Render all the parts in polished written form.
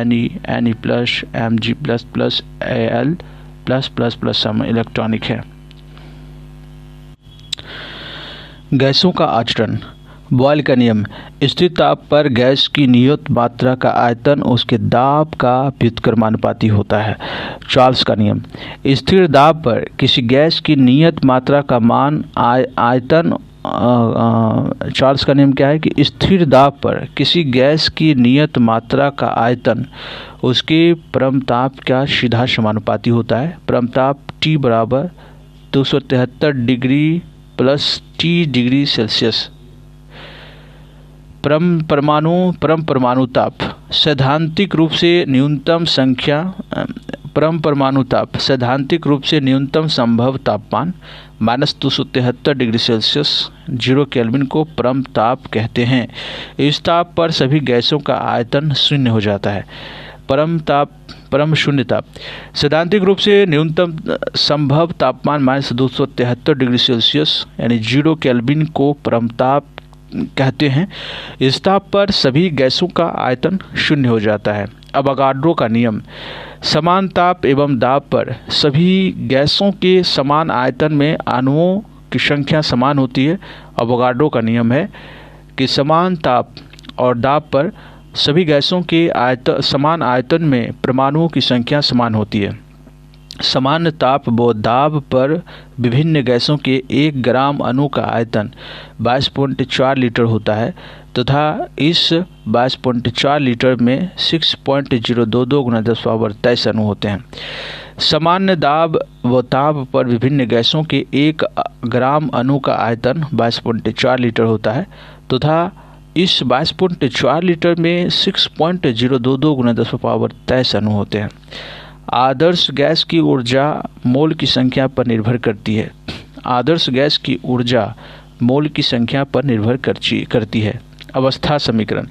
Ne Mg++, Al+++ सम electronic है। गैसों का आचरण। बॉयल का नियम। स्थिर ताप पर गैस की नियत मात्रा का आयतन उसके दाब का व्युत्क्रमानुपाती होता है। चार्ल्स का नियम। स्थिर दाब पर किसी गैस की नियत मात्रा का मान आयतन चार्ल्स का नियम क्या है कि स्थिर दाब पर किसी गैस की नियत मात्रा का आयतन उसके परमताप का सीधा समानुपाती होता है। परमताप T बराबर 273 degree plus T degree Celsius. परम परमाणु ताप सैद्धांतिक रूप से न्यूनतम संख्या परम परमाणु ताप सैद्धांतिक रूप से न्यूनतम संभव तापमान -273 डिग्री सेल्सियस 0 केल्विन को परम ताप कहते हैं। इस ताप पर सभी गैसों का आयतन शून्य हो जाता है। परम शून्य ताप सैद्धांतिक रूप से न्यूनतम संभव तापमान -273 डिग्री सेल्सियस यानी 0 केल्विन को परम ताप कहते हैं। इस ताप पर सभी गैसों का आयतन शून्य हो जाता है। अवोगाड्रो का नियम। समान ताप एवं दाब पर सभी गैसों के समान आयतन में अणुओं की संख्या समान होती है। अवोगाड्रो का नियम है कि समान ताप और दाब पर सभी गैसों के समान आयतन में परमाणुओं की संख्या समान होती है। समान ताप व दाब पर विभिन्न गैसों के 1 ग्राम अणु का आयतन 22.4 लीटर होता है तथा इस 22.4 लीटर में 6.022 × 10⁻23 अणु होते हैं। सामान्य दाब व ताप पर विभिन्न गैसों के 1 ग्राम अणु का आयतन 22.4 लीटर होता है तथा इस 22.4 लीटर में 6.022 × 10⁻23 अणु होते हैं। आदर्श गैस की ऊर्जा मोल की संख्या पर निर्भर करती है। आदर्श गैस की ऊर्जा मोल की संख्या पर निर्भर करती है। अवस्था समीकरण।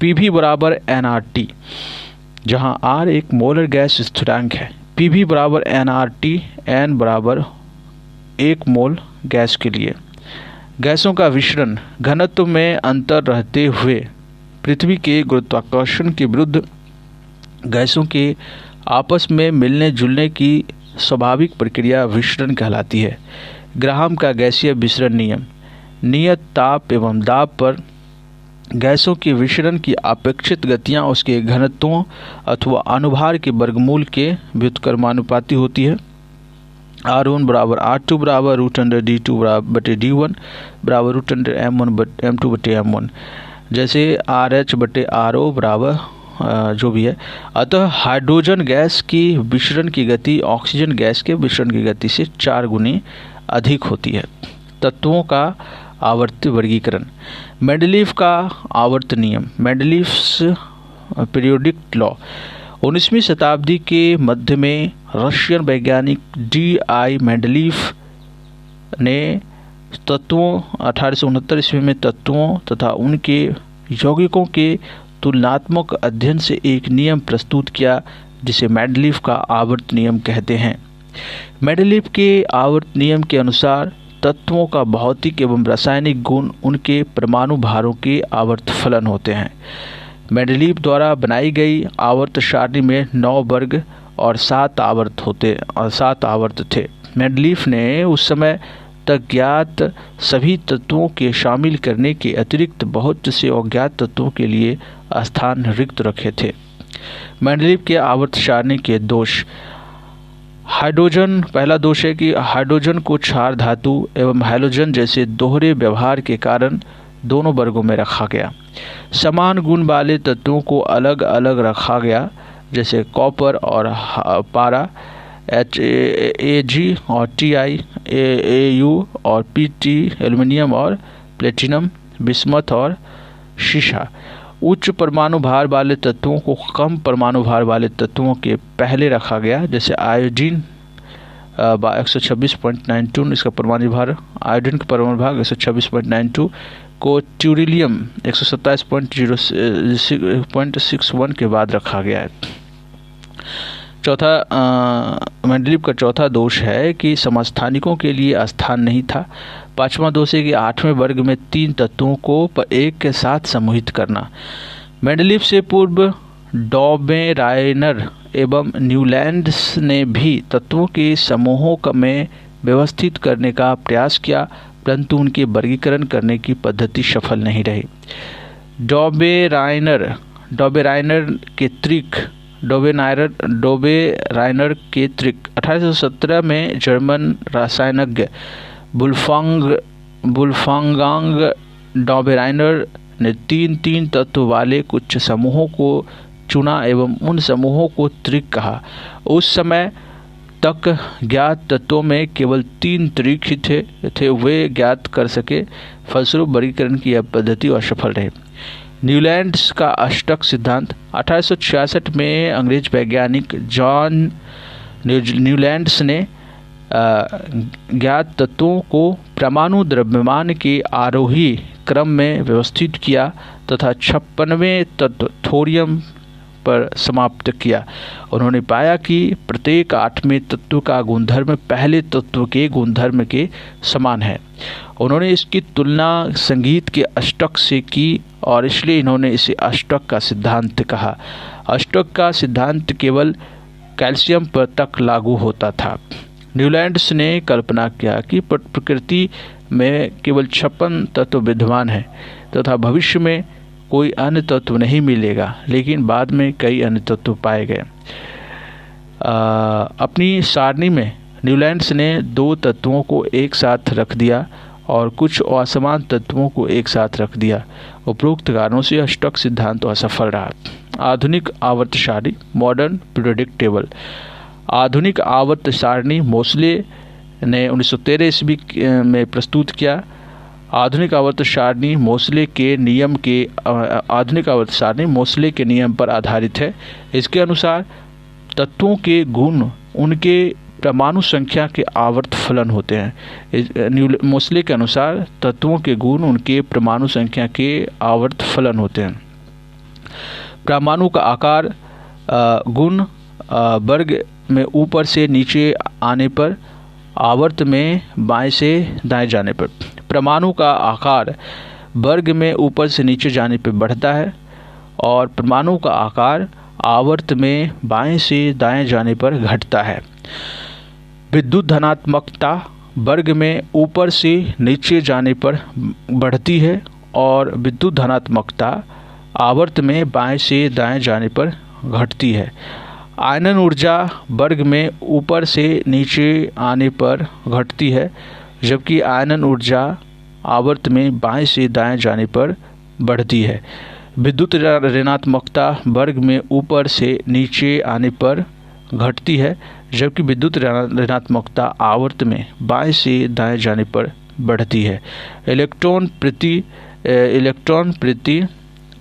Pv बराबर nRT, जहां R एक मोलर गैस स्थिरांक है। Pv बराबर nRT, n बराबर 1 मोल गैस के लिए। गैसों का विचरण। घनत्व में अंतर रहते हुए पृथ्वी के गुरुत्वाकर्षण के विरुद्ध गैसों के आपस में मिलने जुलने की स्वाभाविक प्रक्रिया विचरण कहलाती है। ग्राहम का गैसीय विचरण नियम। नियत ताप एवं दाब पर गैसों के विचरण की अपेक्षित गतियां उसके घनत्वों अथवा अनुभार के वर्गमूल के व्युत्क्रमानुपाती होती है। R1 बराबर R2 बराबर √D2 बटे D1 बराबर √M1 बटे M1, जैसे RH बटे RO बराबर जो भी है। अतः हाइड्रोजन गैस की विचरण की गति ऑक्सीजन गैस के विचरण की गति से 4 गुनी अधिक होती है। तत्वों का आवर्त वर्गीकरण। मेंडलीव का आवर्त नियम। Mendeleev's periodic law. 19वीं शताब्दी के मध्य में रशियन वैज्ञानिक D.I. मेंडलीव ने तत्वों 1869 ईस्वी में तत्वों तथा उनके यौगिकों के तुलनात्मक अध्ययन से एक नियम प्रस्तुत किया जिसे मेंडलीव का आवर्त नियम कहते हैं। मेंडलीव के आवर्त नियम के अनुसार तत्वों का भौतिक एवं रासायनिक गुण उनके परमाणु भारों के आवर्त फलन होते हैं। मेंडलीव द्वारा बनाई गई आवर्त सारणी में 9 वर्ग और 7 आवर्त थे। मेंडलीव ने उस समय तक ज्ञात सभी तत्वों के शामिल करने के अतिरिक्त बहुत से अज्ञात तत्वों के लिए स्थान रिक्त रखे थे। मेंडलीव के आवर्त सारणी के दोष। हाइड्रोजन। पहला दोष है कि हाइड्रोजन को क्षार धातु एवं हैलोजन जैसे दोहरे व्यवहार के कारण दोनों वर्गों में रखा गया। समान गुण वाले तत्वों को अलग अलग रखा गया, जैसे कॉपर और पारा HAG और Ti AU और PT एल्युमिनियम और प्लेटिनम बिस्मथ और शीशा। उच्च परमाणु भार वाले तत्वों को कम परमाणु भार वाले तत्वों के पहले रखा गया, जैसे आयोडीन 126.92 इसका परमाणु भार, आयोडीन का परमाणु भार 126.92 को ट्यूरिलियम 127.61 के बाद रखा गया है। मेंडलीव का चौथा दोष है कि समस्थानिकों के लिए स्थान नहीं था। 5वां दोष है कि 8वें वर्ग में 3 तत्वों को एक के साथ समूहित करना। मेंडलीव से पूर्व डॉबेराइनर एवं न्यूलैंड्स ने भी तत्वों के समूहों में व्यवस्थित करने का प्रयास किया, परंतु उनके वर्गीकरण करने की पद्धति सफल नहीं रही। डॉबेराइनर के त्रिक 1817 में जर्मन रसायनज्ञ वुल्फगांग डॉबेराइनर ने तीन तत्व वाले कुछ समूहों को चुना एवं उन समूहों को त्रिक कहा। उस समय तक ज्ञात तत्वों में केवल 3 त्रिक ही थे वे ज्ञात कर सके, फलस्वरूप वर्गीकरण की यह पद्धति असफल रही। न्यूलैंड्स का अष्टक सिद्धांत 1866 में अंग्रेज वैज्ञानिक जॉन न्यूलैंड्स ने ज्ञात तत्वों को परमाणु द्रव्यमान के आरोही क्रम में व्यवस्थित किया तथा 56वें तत्व थोरियम पर समाप्त किया। उन्होंने पाया कि प्रत्येक 8वें तत्व का गुणधर्म पहले तत्व के गुणधर्म के समान है। उन्होंने इसकी तुलना संगीत के अष्टक से की और इसलिए इन्होंने इसे अष्टक का सिद्धांत कहा। अष्टक का सिद्धांत केवल कैल्शियम पर तक लागू होता था। न्यूलैंड्स ने कल्पना किया कि प्रकृति में केवल 56 तत्व विद्यमान है तथा भविष्य में कोई अन्य तत्व नहीं मिलेगा, लेकिन बाद में कई अन्य तत्व पाए गए। अपनी सारणी में न्यूलैंड्स ने 2 तत्वों को एक साथ रख दिया और कुछ असमान तत्वों को एक साथ रख दिया। उपरोक्त कारणों से अष्टक सिद्धांत असफल रहा। आधुनिक आवर्त सारणी मॉडर्न पीरियोडिक टेबल। आधुनिक आवर्त सारणी मोसले ने 1913 ईस्वी में प्रस्तुत किया। आधुनिक आवर्त सारणी मोसले के नियम पर आधारित है। इसके अनुसार तत्वों के गुण उनके परमाणु संख्या के आवर्त फलन होते हैं। मोसले के अनुसार तत्वों के गुण उनके परमाणु संख्या के आवर्त फलन होते हैं। परमाणु का आकार गुण वर्ग में ऊपर से नीचे आने पर, आवर्त में बाएं से दाएं जाने पर। परमाणु का आकार वर्ग में ऊपर से नीचे जाने पर बढ़ता है और परमाणु का आकार आवर्त में बाएं से दाएं जाने पर घटता है। विद्युत धनात्मकता वर्ग में ऊपर से नीचे जाने पर बढ़ती है और विद्युत धनात्मकता आवर्त में बाएं से दाएं जाने पर घटती है। आयनन ऊर्जा वर्ग में ऊपर से नीचे आने पर घटती है, जबकि आयनन ऊर्जा आवर्त में बाएं से दाएं जाने पर बढ़ती है। विद्युत ऋणात्मकता वर्ग में ऊपर से नीचे आने पर घटती है, जबकि विद्युत ऋणात्मकता आवर्त में बाएं से दाएं जाने पर बढ़ती है। इलेक्ट्रॉन प्रति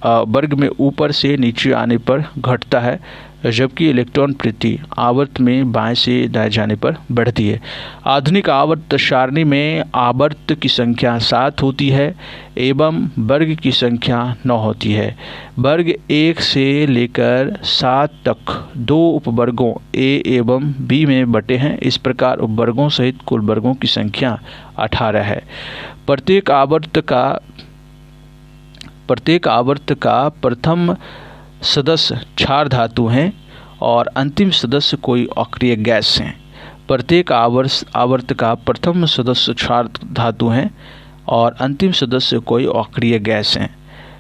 वर्ग में ऊपर से नीचे आने पर घटता है, जबकि इलेक्ट्रॉन प्रति आवर्त में बाएं से दाएं जाने पर बढ़ती है। आधुनिक आवर्त सारणी में आवर्त की संख्या 7 होती है एवं वर्ग की संख्या 9 होती है। वर्ग 1 से लेकर 7 तक 2 उपवर्गों A एवं B में बटे हैं। इस प्रकार उपवर्गों सहित कुल वर्गों की संख्या 18 है। प्रत्येक आवर्त का प्रथम सदस्य क्षार धातु हैं और अंतिम सदस्य कोई अक्रिय गैस हैं। प्रत्येक आवर्त का प्रथम सदस्य क्षार धातु हैं और अंतिम सदस्य कोई अक्रिय गैस हैं।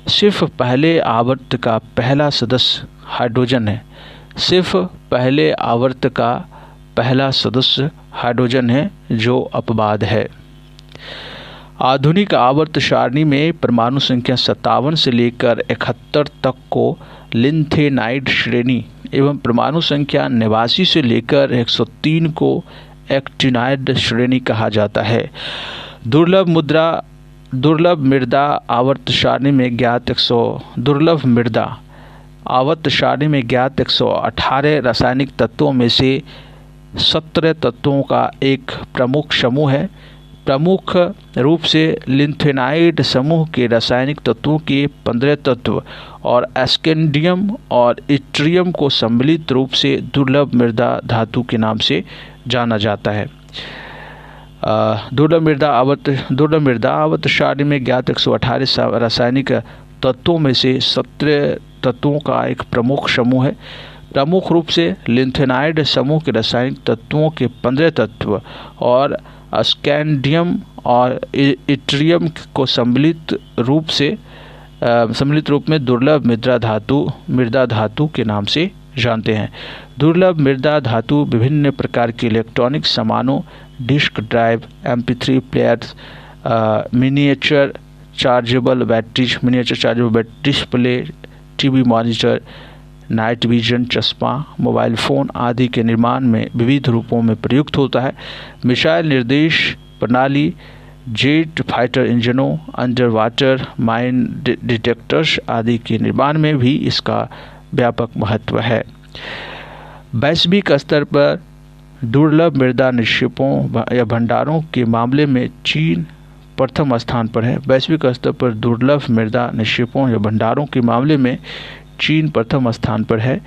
सिर्फ पहले आवर्त का पहला सदस्य हाइड्रोजन है। सिर्फ पहले आवर्त का पहला सदस्य हाइड्रोजन है, जो अपवाद है। आधुनिक आवर्त सारणी में परमाणु संख्या 57 से लेकर 71 तक को लिंथेनाइड श्रेणी एवं परमाणु संख्या 89 से लेकर 103 को एक्टिनाइड श्रेणी कहा जाता है। दुर्लभ मृदा आवर्त सारणी में ज्ञात 118 रासायनिक तत्वों में से 17 तत्वों का एक प्रमुख समूह है। प्रमुख रूप से लिंथेनाइड समूह के रासायनिक तत्वों के 15 तत्व और एस्केंडियम और इट्रियम को सम्मिलित रूप से दुर्लभ मृदा धातु के नाम से जाना जाता है। दुर्लभ मृदा आवर्त सारणी में ज्ञात 118 रासायनिक तत्वों में से 17 तत्वों का एक प्रमुख समूह है। प्रमुख रूप से लिथियनाइड समूह के रासायनिक तत्वों के 15 तत्व और स्कैंडियम और इट्रियम को सम्मिलित रूप में दुर्लभ मृदा धातु के नाम से जानते हैं। दुर्लभ मृदा धातु विभिन्न प्रकार के इलेक्ट्रॉनिक सामानों, disk drive, MP3 players, miniature chargeable batteries, display, TV monitor, night vision चश्मा, मोबाइल फ़ोन आदि के निर्माण में विविध रूपों में प्रयुक्त होता है। मिसाइल निर्देश प्रणाली, जेट फाइटर इंजनों, अंडर वाटर माइन डिटेक्टर्स आदि के निर्माण में भी इसका व्यापक महत्व है। वैश्विक स्तर पर दुर्लभ मृदा निक्षेपों या भंडारों के मामले में चीन प्रथम स्थान पर है। वैश्विक स्तर पर दुर्लभ मृदा निक्षेपों या भंडारों के मामले में चीन प्रथम स्थान पर है।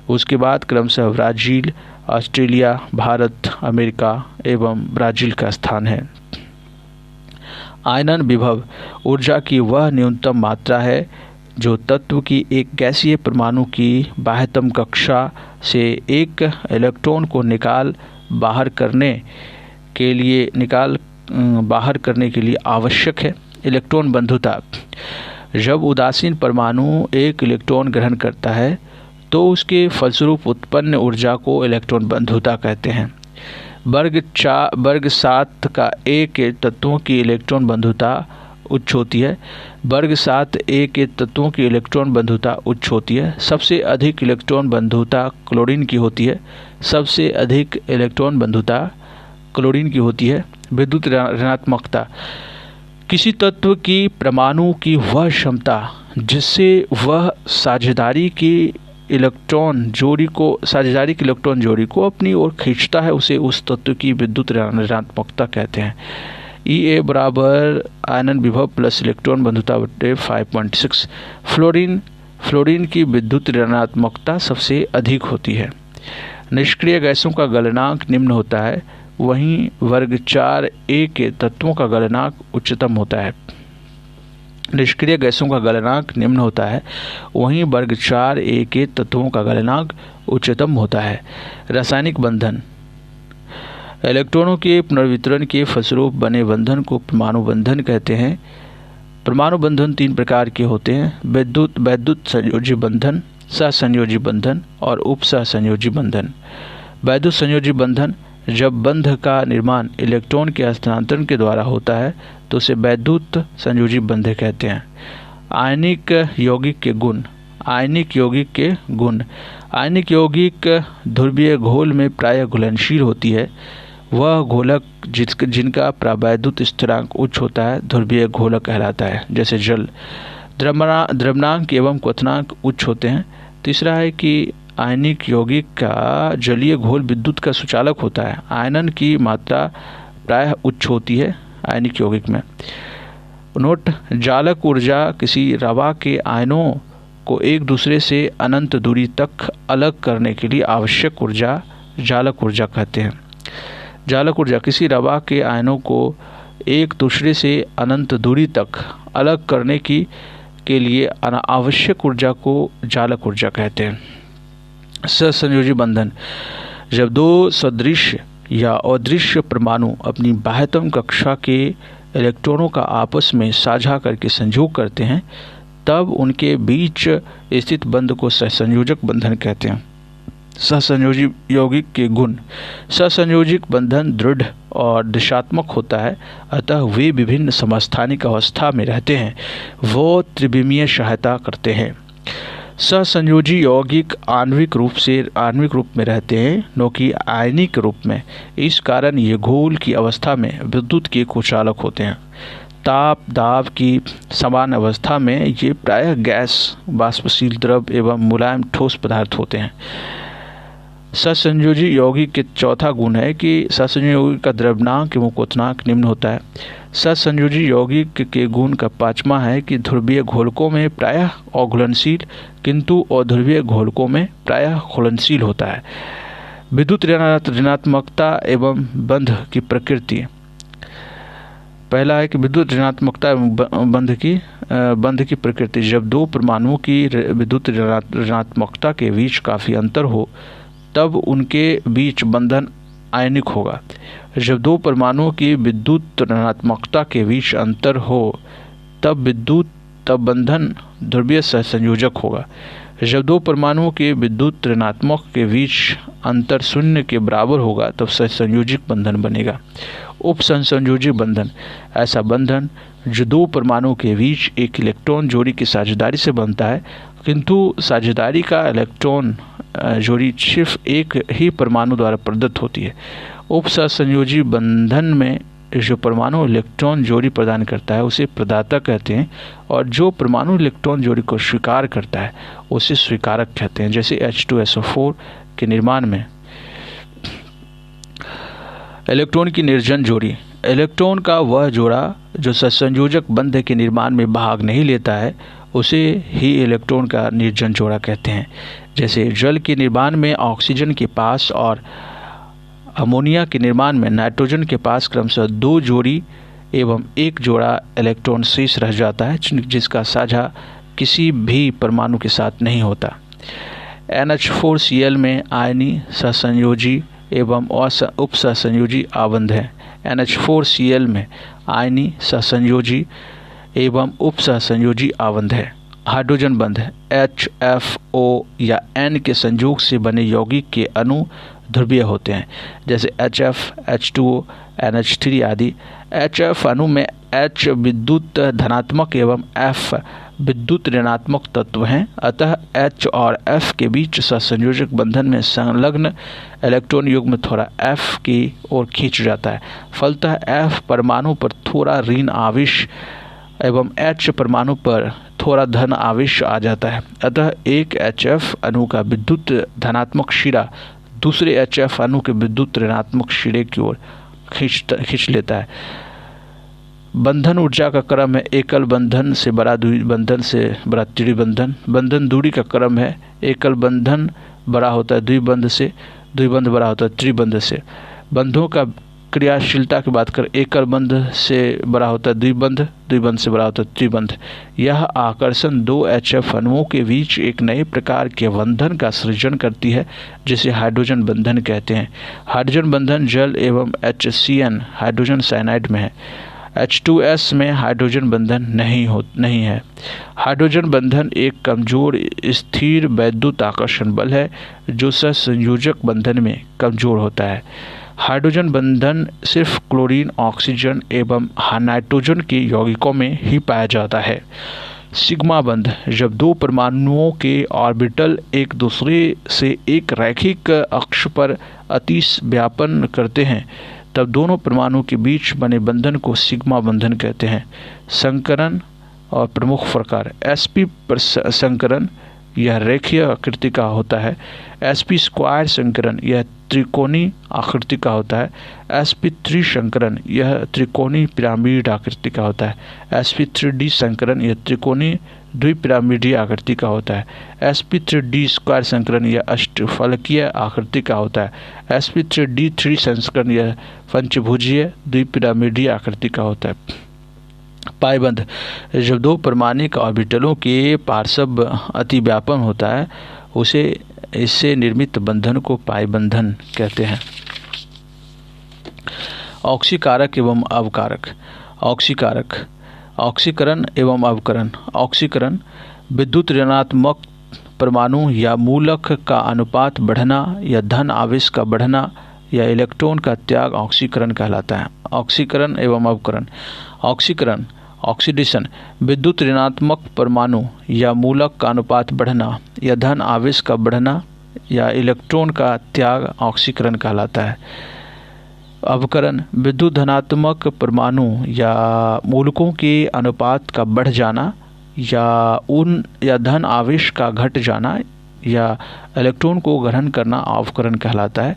उसके बाद क्रमशः ब्राज़ील, ऑस्ट्रेलिया, भारत, अमेरिका एवं ब्राज़ील का स्थान है। आयनन विभव ऊर्जा की वह न्यूनतम मात्रा है जो तत्व की एक गैसीय परमाणु की बाह्यतम कक्षा से एक इलेक्ट्रॉन को निकाल बाहर करने के लिए आवश्यक है। इलेक्ट्रॉन बंधुता, जब उदासीन परमाणु एक इलेक्ट्रॉन ग्रहण करता है तो उसके फलस्वरूप उत्पन्न ऊर्जा को इलेक्ट्रॉन बंधुता कहते हैं। वर्ग 7 का ए के तत्वों की इलेक्ट्रॉन बंधुता उच्च होती है। वर्ग 7 ए के तत्वों की इलेक्ट्रॉन बंधुता उच्च होती है। सबसे अधिक इलेक्ट्रॉन बंधुता क्लोरीन की होती है। विद्युत ऋणात्मकता, किसी तत्व की परमाणु की वह क्षमता जिससे वह साझेदारी की इलेक्ट्रॉन जोड़ी को अपनी ओर खींचता है, उसे उस तत्व की विद्युत ऋणात्मकता कहते हैं। E बराबर आयनन विभव प्लस इलेक्ट्रॉन बंधुता बटे 5.6। फ्लोरीन की विद्युत ऋणात्मकता सबसे अधिक होती है। निष्क्रिय गैसों का गलनांक निम्न होता है, वहीं वर्ग 4 ए के तत्वों का गलनांक उच्चतम होता है। निष्क्रिय गैसों का गलनांक निम्न होता है, वहीं वर्ग 4 ए के तत्वों का गलनांक उच्चतम होता है। रासायनिक बंधन, इलेक्ट्रॉनों के पुनर्वितरण के फलस्वरूप बने बंधन को परमाणु बंधन कहते हैं। परमाणु बंधन 3 प्रकार के होते हैं: वैद्युत संयोजी बंधन, सहसंयोजी बंधन और उपसहसंयोजी बंधन। वैद्युत संयोजी बंधन, जब बंध का निर्माण इलेक्ट्रॉन के हस्तांतरण के द्वारा होता है तो उसे वैद्युत संयोजी बंध कहते हैं। आयनिक यौगिक यौगिक ध्रुवीय घोल में प्रायः घुलनशील होती है। वह घोलक जिनका प्रावैद्युत स्थिरांक उच्च होता है ध्रुवीय घोलक कहलाता है, जैसे जल। द्रव्यनांक एवं क्वथनांक उच्च होते हैं। तीसरा है कि आयनिक यौगिक का जलीय घोल विद्युत का सुचालक होता है। आयनन की मात्रा प्रायः उच्च होती है आयनिक यौगिक में। नोट: जालक ऊर्जा किसी रवा के आयनों को एक दूसरे से अनंत दूरी तक अलग करने के लिए आवश्यक ऊर्जा जालक ऊर्जा कहते हैं। जालक ऊर्जा, किसी रवा के आयनों को एक दूसरे से अनंत दूरी तक अलग करने के लिए आवश्यक ऊर्जा को जालक ऊर्जा कहते हैं। सहसंयोजी बंधन, जब 2 सदृश्य या अदृश्य परमाणु अपनी बाह्यतम कक्षा के इलेक्ट्रॉनों का आपस में साझा करके संयोग करते हैं तब उनके बीच स्थित बंध को सहसंयोजक बंधन कहते हैं। सहसंयोजी यौगिक के गुण, सहसंयोजिक बंधन दृढ़ और दिशात्मक होता है, अतः वे विभिन्न समस्थानिक अवस्था में रहते हैं। वो त्रिविमीय सहायता करते हैं। सहसंयोजी यौगिक आणविक रूप में रहते हैं, न कि आयनिक रूप में। इस कारण ये घोल की अवस्था में विद्युत के कुचालक होते हैं। ताप दाब की समान अवस्था में ये प्रायः गैस, बाष्पशील द्रव एवं मुलायम ठोस पदार्थ होते हैं। सहसंयोजी यौगिक के चौथा गुण है कि सहसंयोजी यौगिक का द्रव्यनांक एवं क्वथनांक निम्न होता है। सहसंयोजी यौगिक के गुण का 5वां है कि ध्रुवीय घोलकों में प्रायः अघुलनशील किंतु अध्रुवीय घोलकों में प्रायः घुलनशील होता है। विद्युत ऋणात्मकता एवं बंध की प्रकृति, पहला है कि विद्युत ऋणात्मकता एवं बंध की बंध की प्रकृति। जब दो परमाणुओं की विद्युत ऋणात्मकता के बीच काफ़ी अंतर हो तब उनके बीच बंधन आयनिक होगा। जब दो परमाणुओं की विद्युत ऋणात्मकता के बीच अंतर हो तब बंधन ध्रुवीय सहसंयोजक होगा। जब दो परमाणुओं के विद्युत ऋणात्मक के बीच अंतर शून्य के बराबर होगा तब सहसंयोजक बंधन बनेगा। उपसहसंयोजक बंधन ऐसा बंधन जो दो परमाणुओं के बीच एक इलेक्ट्रॉन जोड़ी की साझेदारी से बनता है, किंतु साझेदारी का इलेक्ट्रॉन जोड़ी सिर्फ एक ही परमाणु द्वारा प्रदत्त होती है। उपसहसंयोजी बंधन में जो परमाणु इलेक्ट्रॉन जोड़ी प्रदान करता है उसे प्रदाता कहते हैं और जो परमाणु इलेक्ट्रॉन जोड़ी को स्वीकार करता है उसे स्वीकारक कहते हैं। जैसे H2SO4 के निर्माण में इलेक्ट्रॉन की निर्जन जोड़ी, इलेक्ट्रॉन का वह जोड़ा जो सहसंयोजक बंध के निर्माण में भाग नहीं लेता है उसे ही इलेक्ट्रॉन का निर्जन जोड़ा कहते हैं। जैसे जल के निर्माण में ऑक्सीजन के पास और अमोनिया के निर्माण में नाइट्रोजन के पास क्रमशः दो जोड़ी एवं एक जोड़ा इलेक्ट्रॉन शेष रह जाता है जिसका साझा किसी भी परमाणु के साथ नहीं होता। NH4Cl में आयनी सहसंयोजी एवं उपसहसंयोजी आबंध है। NH4Cl में आयनी सहसंयोजी एवं उपसहसंयोजी आबंध है। हाइड्रोजन बंध HFO या N के संयोग से बने यौगिक के अणु ध्रुवीय होते हैं, जैसे HF, H2O, NH3 आदि। HF अणु में H विद्युत धनात्मक एवं F विद्युत ऋणात्मक तत्व हैं, अतः H और F के बीच सहसंयोजक बंधन में संलग्न इलेक्ट्रॉन युग्म थोड़ा F की ओर खींच जाता है। फलतः F परमाणु पर थोड़ा ऋण आवेश एवं H परमाणु पर थोड़ा धन आवेश आ जाता है, अतः एक HF अणु का विद्युत धनात्मक शिरा दूसरे HF अणु के विद्युत ऋणात्मक शिरे की ओर खींच लेता है। बंधन ऊर्जा का क्रम है एकल बंधन से बड़ा द्विबंधन से बड़ा त्रिबंधन। बंधन दूरी का क्रम है एकल बंधन बड़ा होता है द्विबंध से, द्विबंध बड़ा होता है त्रिबंध से। बंधों का क्रियाशीलता की बात करें, एकल बंध से बड़ा होता है द्विबंध, द्विबंध से बड़ा होता है त्रिबंध। यह आकर्षण दो HF अणुओं के बीच एक नए प्रकार के बंधन का सृजन करती है जिसे हाइड्रोजन बंधन कहते हैं। हाइड्रोजन बंधन जल एवं HCN हाइड्रोजन साइनाइड में है। H2S में हाइड्रोजन बंधन नहीं है। हाइड्रोजन बंधन एक कमजोर स्थिर वैद्युत आकर्षण बल है जो सहसंयोजक बंधन में कमजोर होता है। हाइड्रोजन बंधन सिर्फ क्लोरीन, ऑक्सीजन एवं नाइट्रोजन के यौगिकों में ही पाया जाता है। सिग्मा बंध जब दो परमाणुओं के ऑर्बिटल एक दूसरे से एक रैखिक अक्ष पर अतिश व्यापन करते हैं तब दोनों परमाणुओं के बीच बने बंधन को सिग्मा बंधन कहते हैं। संकरण और प्रमुख प्रकार sp संकरण यह रेखीय आकृति का होता है। sp स्क्वायर संकरण यह त्रिकोणीय आकृति का होता है। sp3 संकरण यह त्रिकोणीय पिरामिड आकृति का होता है। sp3d संकरण यह त्रिकोणीय द्विपिरामिडीय आकृति का होता है। sp3d स्क्वायर संकरण यह अष्टफलकीय आकृति का होता है। sp3d3 संस्करण यह पंचभुजीय द्विपिरामिडीय आकृति का होता है। पाइबंध जब दो परमाणिक ऑर्बिटलों के पार्श्व अतिव्यापन होता है उसे इससे निर्मित बंधन को पाइबंधन कहते हैं। ऑक्सीकारक एवं अवकारक। ऑक्सीकारक ऑक्सीकरण एवं अवकरण। ऑक्सीकरण विद्युत ऋणात्मक परमाणु या मूलक का अनुपात बढ़ना या धन आवेश का बढ़ना या इलेक्ट्रॉन का त्याग ऑक्सीकरण कहलाता है। ऑक्सीकरण एवं अवकरण। ऑक्सीकरण ऑक्सीडेशन विद्युत ऋणात्मक परमाणु या मूलक का अनुपात बढ़ना या धन आवेश का बढ़ना या इलेक्ट्रॉन का त्याग ऑक्सीकरण कहलाता है। अवकरण विद्युत धनात्मक परमाणु या मूलकों के अनुपात का बढ़ जाना या धन आवेश का घट जाना या इलेक्ट्रॉन को ग्रहण करना अवकरण कहलाता है।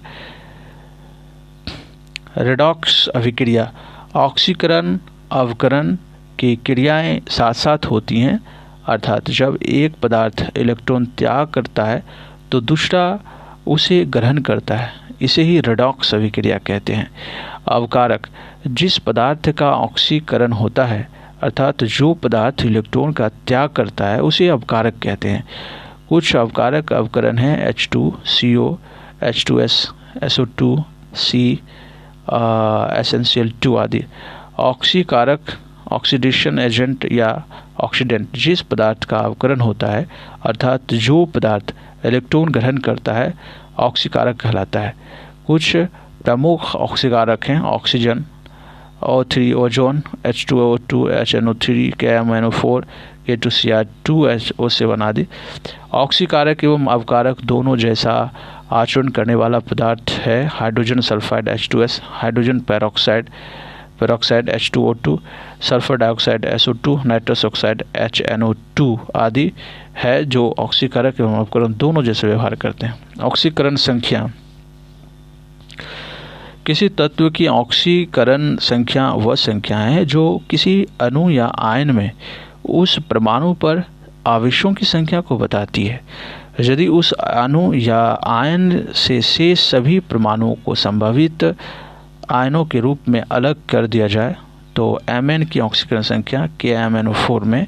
रेडॉक्स अभिक्रिया ऑक्सीकरण अवकरण की क्रियाएं साथ साथ होती हैं, अर्थात जब एक पदार्थ इलेक्ट्रॉन त्याग करता है तो दूसरा उसे ग्रहण करता है, इसे ही रेडॉक्स अभिक्रिया कहते हैं। अवकारक जिस पदार्थ का ऑक्सीकरण होता है अर्थात जो पदार्थ इलेक्ट्रॉन का त्याग करता है उसे अवकारक कहते हैं। कुछ अवकारक अवकरण हैं H2CO, H2S, SO2, C, SnCl2 आदि। ऑक्सीकारक ऑक्सीडेशन एजेंट या ऑक्सीडेंट जिस पदार्थ का अवकरण होता है अर्थात जो पदार्थ इलेक्ट्रॉन ग्रहण करता है ऑक्सीकारक कहलाता है। कुछ प्रमुख ऑक्सीकारक हैं oxygen, O3, ozone, H2O2, HNO3, KMNO4, K2Cr2SO7 आदि। ऑक्सीकारक एवं अवकारक दोनों जैसा आचरण करने वाला पदार्थ है hydrogen sulphide H2S, hydrogen peroxide H2O2, sulphur dioxide SO2, nitrous oxide HNO2 आदि है जो ऑक्सीकारक एवं अवकरण दोनों जैसे व्यवहार करते हैं। ऑक्सीकरण संख्या। किसी तत्व की ऑक्सीकरण संख्या वह संख्या है जो किसी अणु या आयन में उस परमाणु पर आवेशों की संख्या को बताती है। यदि उस अणु या आयन से शेष सभी परमाणुओं को संभावित आयनों के रूप में अलग कर दिया जाए तो Mn की ऑक्सीकरण संख्या KMnO4 में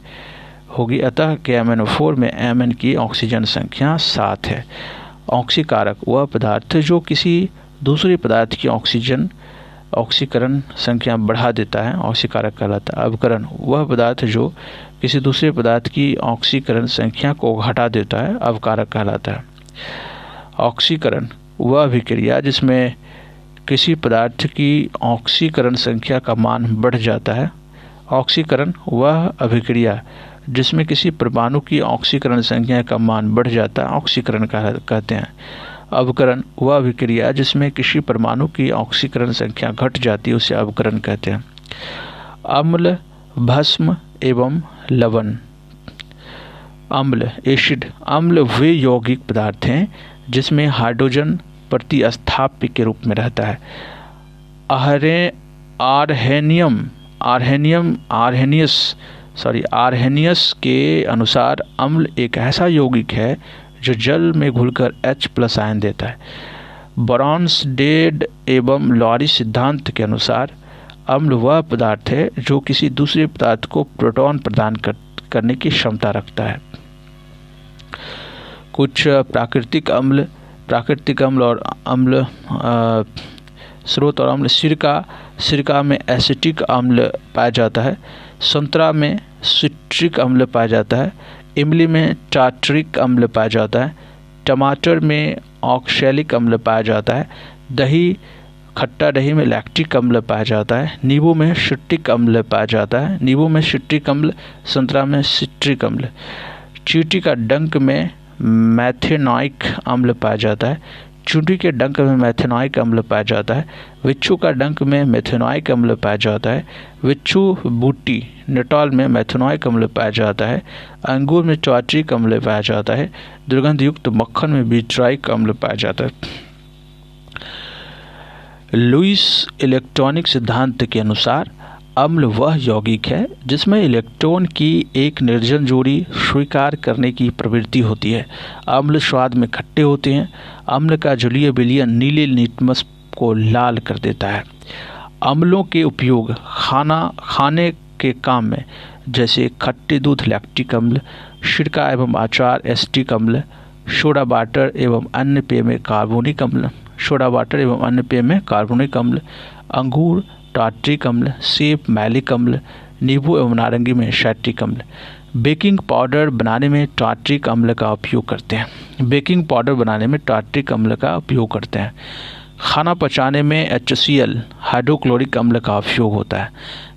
होगी। अतः KMnO4 में Mn की ऑक्सीजन संख्या 7 है। ऑक्सीकारक वह पदार्थ जो किसी दूसरे पदार्थ की ऑक्सीकरण संख्या बढ़ा देता है, ऑक्सीकारक कहलाता है। अवकरण वह पदार्थ जो किसी दूसरे पदार्थ की ऑक्सीकरण संख्या को घटा देता है, अवकारक कहलाता है। ऑक्सीकरण वह अभिक्रिया जिसमें किसी पदार्थ की ऑक्सीकरण संख्या का मान बढ़ जाता है। ऑक्सीकरण वह अभिक्रिया जिसमें किसी परमाणु की ऑक्सीकरण संख्या का मान बढ़ जाता है, ऑक्सीकरण कहते हैं। अवकरण वह अभिक्रिया जिसमें किसी परमाणु की ऑक्सीकरण संख्या घट जाती है, उसे अवकरण कहते हैं। अम्ल, भस्म एवं लवण। अम्ल एसिड। अम्ल वे यौगिक पदार्थ हैं जिसमें हाइड्रोजन प्रतिस्थाप्य के रूप में रहता है। आर्हेनियस के अनुसार अम्ल एक ऐसा यौगिक है जो जल में घुलकर H+ आयन देता है। ब्रॉन्सडेड एवं लॉरी सिद्धांत के अनुसार अम्ल वह पदार्थ है जो किसी दूसरे पदार्थ को प्रोटॉन प्रदान करने की क्षमता रखता है। कुछ प्राकृतिक अम्ल और अम्ल स्रोत और अम्ल। सिरका में एसिटिक अम्ल पाया जाता है। संतरा में सिट्रिक अम्ल पाया जाता है। इमली में टार्टरिक अम्ल पाया जाता है। टमाटर में ऑक्सैलिक अम्ल पाया जाता है। खट्टा दही में लैक्टिक अम्ल पाया जाता है। नींबू में सिट्रिक अम्ल पाया जाता है। नींबू में सिट्रिक अम्ल, संतरा में सिट्रिक अम्ल। चींटी का डंक में मैथेनॉइक अम्ल पाया जाता है। चींटी के डंक में मैथेनॉइक अम्ल पाया जाता है। बिच्छू का डंक में मैथेनॉइक अम्ल पाया जाता है। बिच्छू बूटी निटॉल में मैथेनॉइक अम्ल पाया जाता है। अंगूर में टार्टरिक अम्ल पाया जाता है। दुर्गंध युक्त मक्खन में बिट्राइक अम्ल पाया जाता है। लुईस इलेक्ट्रॉनिक सिद्धांत के अनुसार अम्ल वह यौगिक है जिसमें इलेक्ट्रॉन की एक निर्जन जोड़ी स्वीकार करने की प्रवृत्ति होती है। अम्ल स्वाद में खट्टे होते हैं। अम्ल का जलीय विलयन नीले लिटमस को लाल कर देता है। अम्लों के उपयोग खाने के काम में जैसे खट्टे दूध लैक्टिक अम्ल, सिरका एवं अचार एसिटिक अम्ल, सोडा वाटर एवं अन्य पेय में कार्बोनिक अम्ल, अंगूर टार्टरिक अम्ल, सेब मैलिक अम्ल, नींबू एवं नारंगी में साइट्रिक अम्ल। बेकिंग पाउडर बनाने में टार्टरिक अम्ल का उपयोग करते हैं। खाना पचाने में HCl हाइड्रोक्लोरिक अम्ल का उपयोग होता है।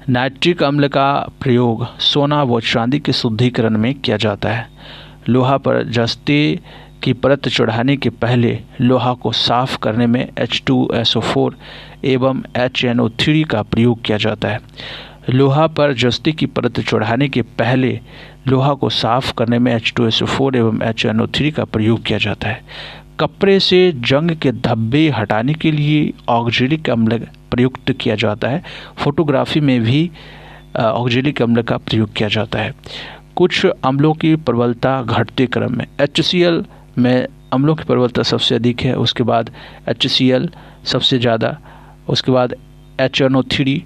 नाइट्रिक अम्ल का प्रयोग सोना व चांदी के शुद्धिकरण में किया जाता है। लोहा पर जस्ते की परत चढ़ाने के पहले लोहा को साफ करने में H2SO4 एवं HNO3 का प्रयोग किया जाता है। लोहा पर जस्ते की परत चढ़ाने के पहले लोहा को साफ करने में H2SO4 एवं HNO3 का प्रयोग किया जाता है। कपड़े से जंग के धब्बे हटाने के लिए ऑक्जेलिक अम्ल प्रयुक्त किया जाता है। फोटोग्राफी में भी ऑक्जेलिक अम्ल का प्रयोग किया जाता है। कुछ अम्लों की प्रबलता घटते क्रम में HCl में अम्लों की प्रबलता सबसे अधिक है, उसके बाद HCl सबसे ज़्यादा, उसके बाद HNO3,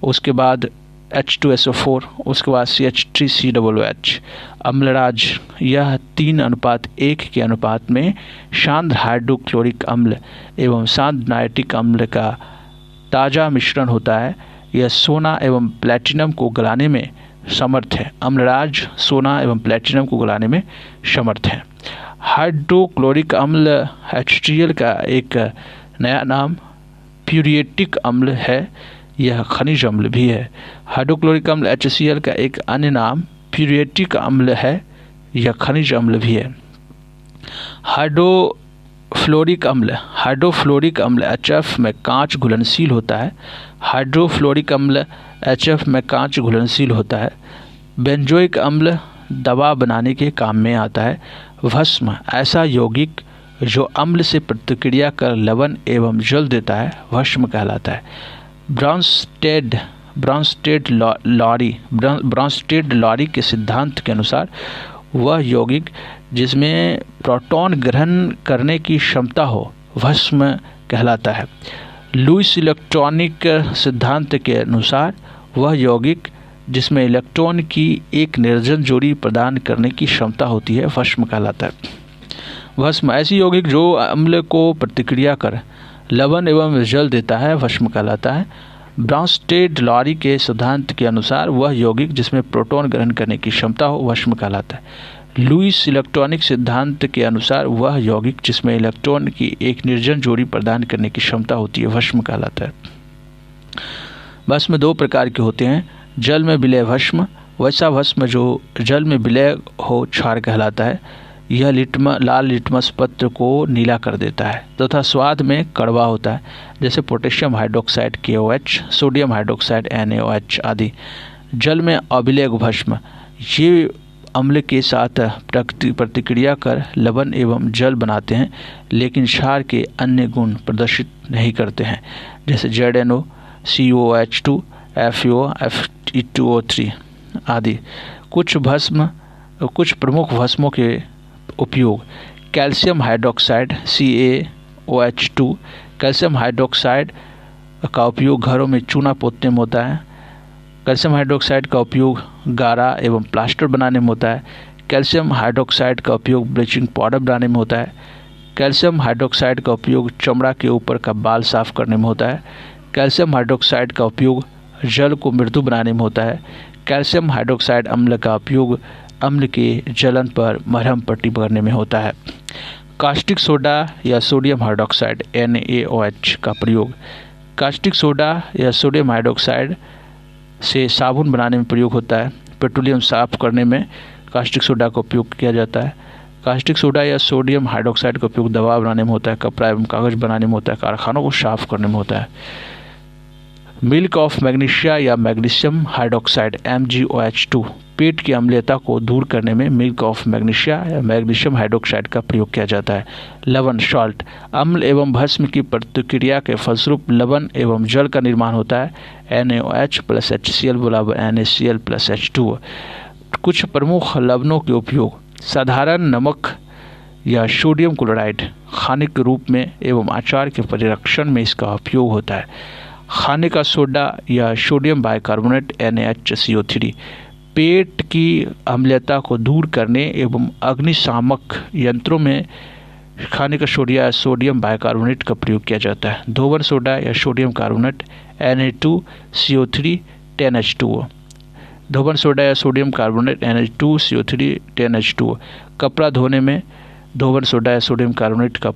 उसके बाद H2SO4, उसके बाद CH3COOH। अम्लराज यह 3:1 के अनुपात में शांत हाइड्रोक्लोरिक अम्ल एवं शांत नाइट्रिक अम्ल का ताज़ा मिश्रण होता है। यह सोना एवं प्लैटिनम को गलाने में समर्थ है। अम्लराज सोना एवं प्लैटिनम को गलाने में समर्थ है। हाइड्रोक्लोरिक अम्ल HCl का एक नया नाम प्यूरिएटिक अम्ल है, यह खनिज अम्ल भी है। हाइड्रोक्लोरिक अम्ल HCl का एक अन्य नाम प्यूरिएटिक अम्ल है, यह खनिज अम्ल भी है। हाइड्रोफ्लोरिक अम्ल HF में कांच घुलनशील होता है। हाइड्रोफ्लोरिक अम्ल HF में कांच घुलनशील होता है। बेंजोइक अम्ल दवा बनाने के काम में आता है। भस्म ऐसा यौगिक जो अम्ल से प्रतिक्रिया कर लवण एवं जल देता है, भस्म कहलाता है। ब्रॉन्स्टेड लॉरी के सिद्धांत के अनुसार वह यौगिक जिसमें प्रोटॉन ग्रहण करने की क्षमता हो, भस्म कहलाता है। लुईस इलेक्ट्रॉनिक सिद्धांत के अनुसार वह यौगिक जिसमें इलेक्ट्रॉन की एक निर्जन जोड़ी प्रदान करने की क्षमता होती है, भस्म कहलाता है। भस्म ऐसी यौगिक जो अम्ल को प्रतिक्रिया कर लवण एवं जल देता है, भस्म कहलाता है। ब्रॉन्स्टेड लॉरी के सिद्धांत के अनुसार वह यौगिक जिसमें प्रोटॉन ग्रहण करने की क्षमता हो, भस्म कहलाता है। लुईस इलेक्ट्रॉनिक सिद्धांत के अनुसार वह यौगिक जिसमें इलेक्ट्रॉन की एक निर्जन जोड़ी प्रदान करने की क्षमता होती है, भस्म कहलाता है। भस्म 2 प्रकार के होते हैं। जल में विलय भस्म, वैसा भस्म जो जल में विलय हो क्षार कहलाता है। यह लाल लिटमस पत्र को नीला कर देता है तथा स्वाद में कड़वा होता है, जैसे potassium hydroxide KOH, sodium hydroxide NaOH आदि। जल में अविलय भस्म, ये अम्ल के साथ प्रतिक्रिया कर लवण एवं जल बनाते हैं, लेकिन क्षार के अन्य गुण प्रदर्शित नहीं करते हैं, जैसे ZNO, COOH2, FeO, Fe2O3 आदि। कुछ प्रमुख भस्मों के उपयोग। Calcium hydroxide CaOH2। Calcium hydroxide का उपयोग घरों में चूना पोतने में होता है। कैल्शियम हाइड्रोक्साइड का उपयोग गारा एवं प्लास्टर बनाने में होता है। कैल्शियम हाइड्रोक्साइड का उपयोग ब्लीचिंग पाउडर बनाने में होता है। कैल्शियम हाइड्रोक्साइड का उपयोग चमड़ा के ऊपर का बाल साफ करने में होता है। कैल्शियम हाइड्रोक्साइड का उपयोग जल को मृदु बनाने में होता है। कैल्शियम हाइड्रोक्साइड अम्ल का उपयोग अम्ल के जलन पर मरहम पट्टी करने में होता है। कास्टिक सोडा या सोडियम हाइड्रोक्साइड NaOH का प्रयोग। कास्टिक सोडा या सोडियम हाइड्रोक्साइड से साबुन बनाने में प्रयोग होता है। पेट्रोलियम साफ करने में कास्टिक सोडा का उपयोग किया जाता है। कास्टिक सोडा या सोडियम हाइड्रोक्साइड का उपयोग दवा बनाने में होता है, कपड़ा एवं कागज़ बनाने में होता है, कारखानों को साफ करने में होता है। मिल्क ऑफ मैग्नीशिया या मैग्नीशियम हाइड्रोक्साइड MgOH2 पेट की अम्लीयता को दूर करने में मिल्क ऑफ मैग्नीशिया या मैग्नीशियम हाइड्रोक्साइड का प्रयोग किया जाता है। लवण सॉल्ट, अम्ल एवं भस्म की प्रतिक्रिया के फलस्वरूप लवण एवं जल का निर्माण होता है। NaOH + HCl = NaCl + H2O। कुछ प्रमुख लवणों के उपयोग। साधारण नमक या सोडियम क्लोराइड खाने के रूप में एवं अचार के परिरक्षण में इसका उपयोग होता है। खाने का सोडा या सोडियम बाइकार्बोनेट NaHCO3 पेट की अम्लीयता को दूर करने एवं अग्निशामक यंत्रों में खाने का सोडा या सोडियम बाइकार्बोनेट का प्रयोग किया जाता है। धोवन सोडा या सोडियम कार्बोनेट Na2CO3 10H2O। धोवन सोडा या सोडियम कार्बोनेट Na2CO3 10H2O। कपड़ा धोने में धोवन सोडा या सोडियम कार्बोनेट का